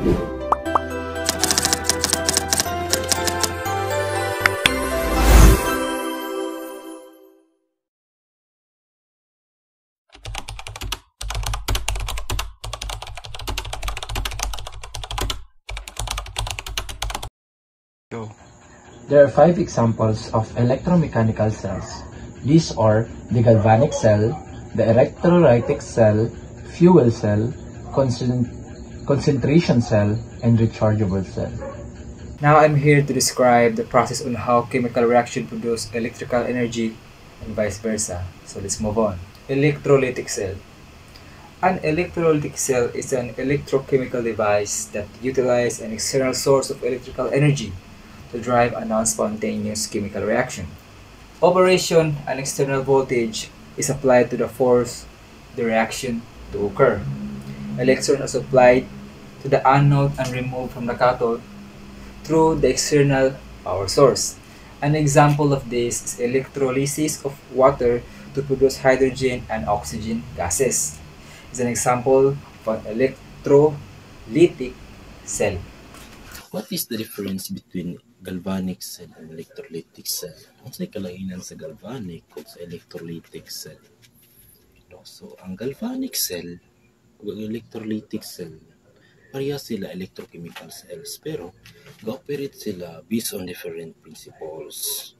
There are 5 examples of electromechanical cells. These are the galvanic cell, the electrolytic cell, fuel cell, concentration cell, and rechargeable cell. Now I'm here to describe the process on how chemical reaction produce electrical energy and vice versa. So let's move on. Electrolytic cell. An electrolytic cell is an electrochemical device that utilizes an external source of electrical energy to drive a non-spontaneous chemical reaction. Operation: an external voltage is applied to force the reaction to occur. Electrons are supplied to the anode and removed from the cathode through the external power source. An example of this is electrolysis of water to produce hydrogen and oxygen gases. It's an example of an electrolytic cell. What is the difference between galvanic cell and electrolytic cell? Unsay kalainan sa galvanic ug sa electrolytic cell? So, ang galvanic cell ug ang electrolytic cell, pareha sila electrochemical cells, pero ga-operate sila based on different principles.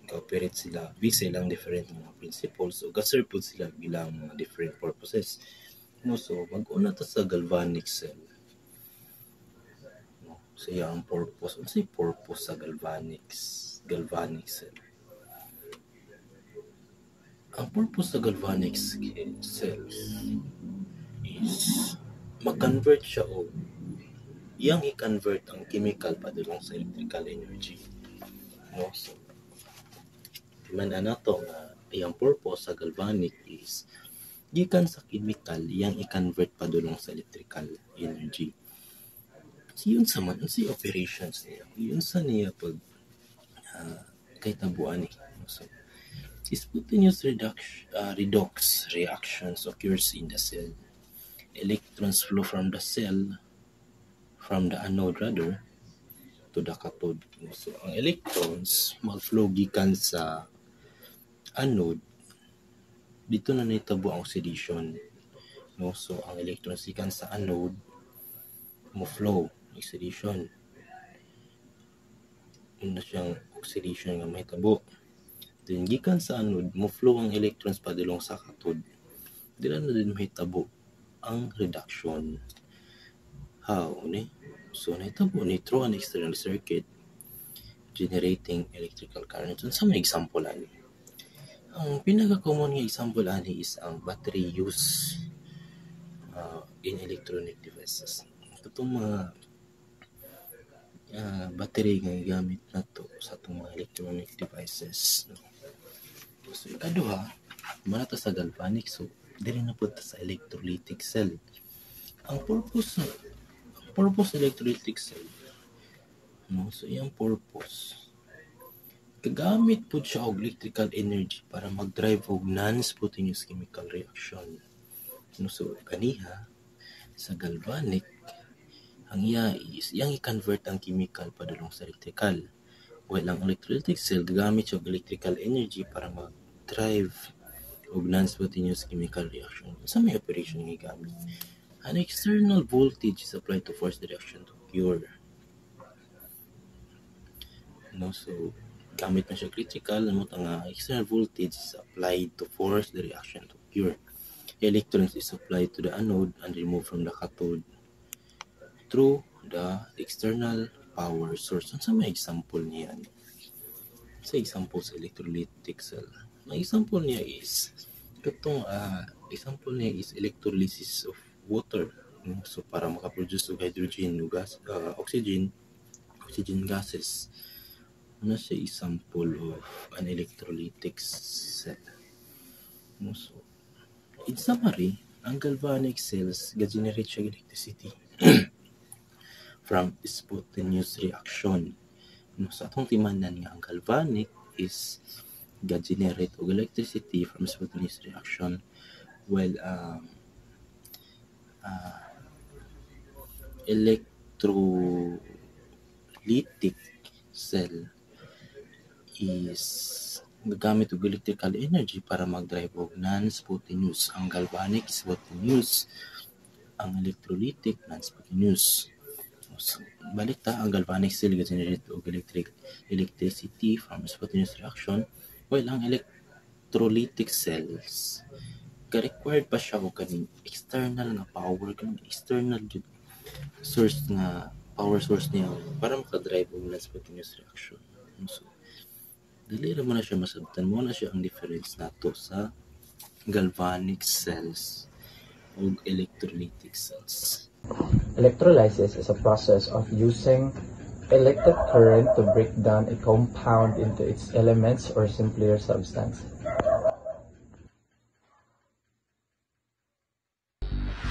Ga-operate sila based silang different mga principles o ga-serve po sila bilang mga different purposes. So, mag-una ta sa galvanic cell. So, yung purpose. Ano yung purpose sa galvanic cell? Ang purpose sa galvanic cells is mag-convert siya o iyang i-convert ang chemical padulong sa electrical energy. So, man anato nga iyang purpose sa galvanic is gikan sa chemical iyang i-convert padulong sa electrical energy. So, yun sa man, si operations niya. Yun sa niya pag kay tabuan eh. So, spontaneous redox reactions occurs in the cell. Electrons flow from the anode rather, to the cathode. So, ang electrons mag-flow gikan sa anode, dito na nitabo ang oxidation. So, ang electrons gikan sa anode mo-flow, oxidation. Yun na siyang oxidation nga mahitabo. Then, gikan sa anode, mo-flow ang electrons padulong sa cathode. Dila na din mahitabo ang reduction. How? So, nahitabo ni through an external circuit generating electrical current. So, sa may example ani. Ang pinaka-common nga example ani is ang battery use in electronic devices. Itong mga battery nga gamit na to sa itong mga electronic devices. So, ikaduha, manata sa galvanic. So, dili na po sa electrolytic cell. Ang purpose sa electrolytic cell, so yung purpose, kagamit po siya og electrical energy para mag-drive og non-spontaneous chemical reaction. So, kaniha, sa galvanic, ang iyang i-convert ang chemical padulong sa electrical. While ang electrolytic cell, gagamit siya og electrical energy para mag-drive og non-spontaneous chemical reaction. Sa may operation nga gamit, an external voltage is applied to force the reaction to occur. So, gamit na siya critical, ang external voltage is applied to force the reaction to occur. Electrons is applied to the anode and removed from the cathode through the external power source. Sa may example niya? Sa example sa electrolytic cell, ang example niya is electrolysis of water. So, para makaproduce of hydrogen o gas, oxygen gases. Ano siya example of an electrolytic cell? So, in summary, ang galvanic cells ga-generate siya electricity from spontaneous reaction. Sa atong timanan nga ang galvanic is ga-generate og electricity from spontaneous reaction, while electrolytic cell is gagamit og electrical energy para mag-drive og non-spontaneous. Ang galvanic is spontaneous, ang electrolytic non-spontaneous. So, balik ta, ang galvanic cell generate og electricity from spontaneous reaction, while ang electrolytic cells required pa siya og kaning external nga power, kaning external source nga power source niya para makadrive og non-spontaneous reaction. So, dili ra mo na siya masabtan, mo na siya ang difference nato sa galvanic cells ug electrolytic cells. Electrolysis is a process of using electric current to break down a compound into its elements or simpler substance.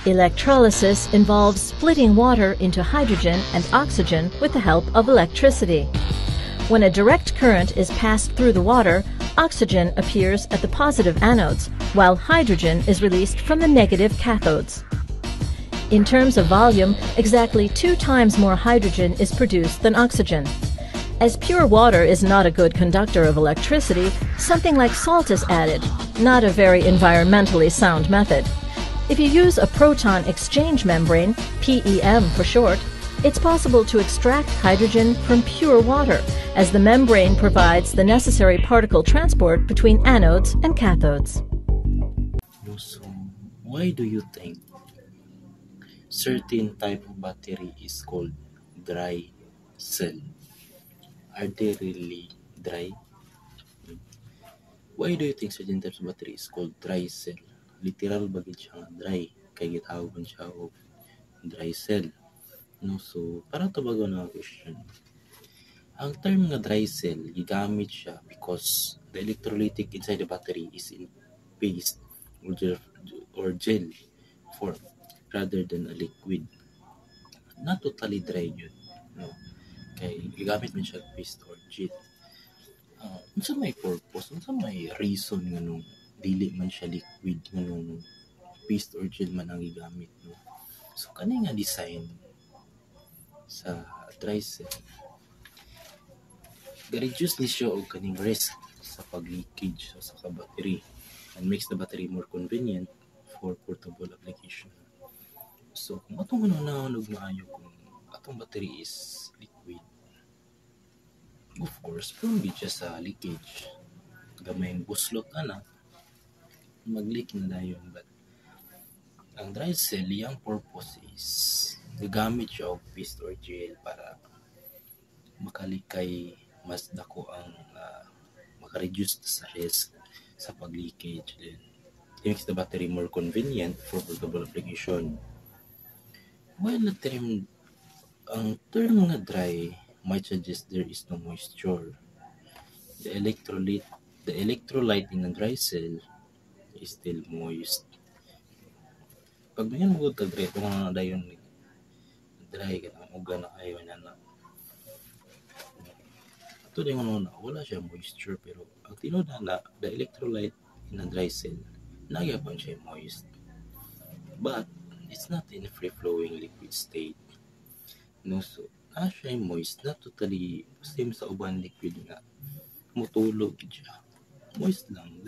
Electrolysis involves splitting water into hydrogen and oxygen with the help of electricity. When a direct current is passed through the water, oxygen appears at the positive anodes, while hydrogen is released from the negative cathodes. In terms of volume, exactly 2 times more hydrogen is produced than oxygen. As pure water is not a good conductor of electricity, something like salt is added, not a very environmentally sound method. If you use a proton exchange membrane, PEM for short, it's possible to extract hydrogen from pure water, as the membrane provides the necessary particle transport between anodes and cathodes. So, why do you think certain type of battery is called dry cell? Are they really dry? Why do you think certain types of battery is called dry cell? Literal ba gid siya nga dry, kay gitawag man siya og dry cell. No, so para to bago na question. Ang term nga dry cell gigamit siya because the electrolytic inside the battery is in paste or gel form rather than a liquid. Not totally dry yun, no? Kay gigamit man siya paste or gel. Unsa may purpose, unsa may reason nga nung dili man siya liquid, nga nung paste or gel man ang gigamit, no? So kani nga design sa dry cell ga-reduce ni siya og kaning risk sa pag-leakage sa battery and makes the battery more convenient for portable application. So kung atong manananog maayo kung atong battery is liquid, of course prone siya sa leakage, gamay ang buslot ana mag-leak na dayon. But ang dry cell, yung purpose is gagamit siya og paste or gel para makalikay mas dako ang maka-reduce sa risk sa pag-leakage. Then it makes the battery more convenient for portable application. While ang term nga dry might suggest there is no moisture, the electrolyte in a dry cell is still moist. Pag may mo ka dry, kung ano dayon dry ka na, uga na kayo na. Ito din ano na, wala siya moisture, pero ang tinod na the electrolyte in a dry cell, nagyapan siya moist. But it's not in a free-flowing liquid state. No, so siya moist, not totally same sa uban liquid nga mutulog siya. Moist lang,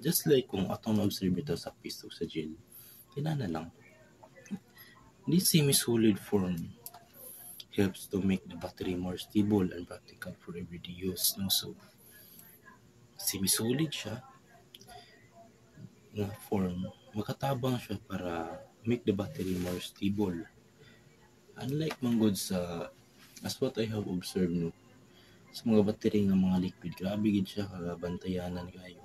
just like kung atong na-observe ito sa paste o sa gel, kinana lang. This semi-solid form helps to make the battery more stable and practical for everyday use. No? So, semi-solid siya nga form, makatabang siya para make the battery more stable. Unlike manggod sa, as what I have observed, no, sa mga battery nga mga liquid, grabe gid siya kabantayanan kayo.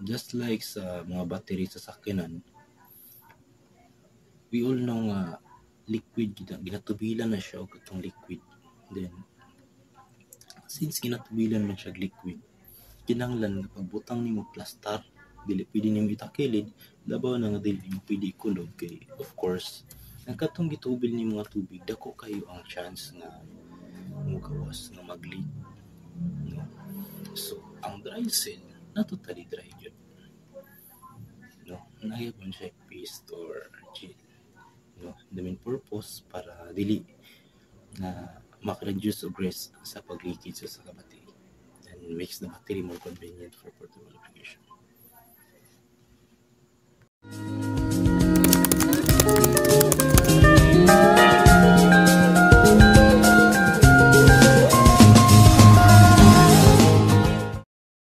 Just like sa mga battery sa sakyanan, we all know nga liquid, ginatubilan na siya o katong liquid. Then, since ginatubilan man siya liquid, kinanglan nga pagbutang nimo plastar, dili pwede nimo itakilid, labaw na nga dili nimo pwede ikulog. Kay, of course, ang katong gitubil ni mga tubig, dako kayo ang chance na mugawas na mag-leak. No? So, ang dry cell, not totally dry yun. No? Nagyapon siya paste or gel. no? The main purpose para dili na maka-reduce og risk sa pag-leakage sa battery and makes the battery more convenient for portable application.